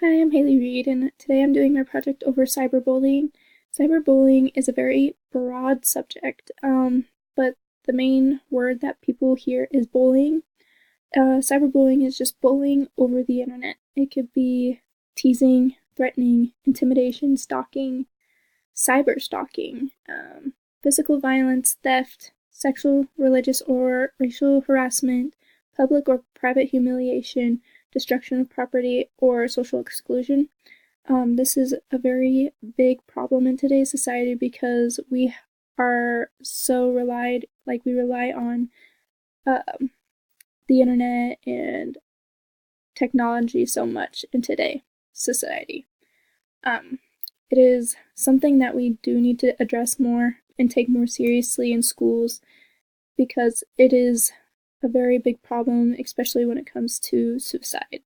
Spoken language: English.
Hi, I'm Haley Reed, and today I'm doing my project over cyberbullying. Cyberbullying is a very broad subject, but the main word that people hear is bullying. Cyberbullying is just bullying over the internet. It could be teasing, threatening, intimidation, stalking, cyber stalking, physical violence, theft, sexual, religious, or racial harassment, public or private humiliation, destruction of property, or social exclusion. This is a very big problem in today's society because we are so we rely on the internet and technology so much in today's society. Um, it is something that we do need to address more and take more seriously in schools because it is a very big problem, especially when it comes to suicide.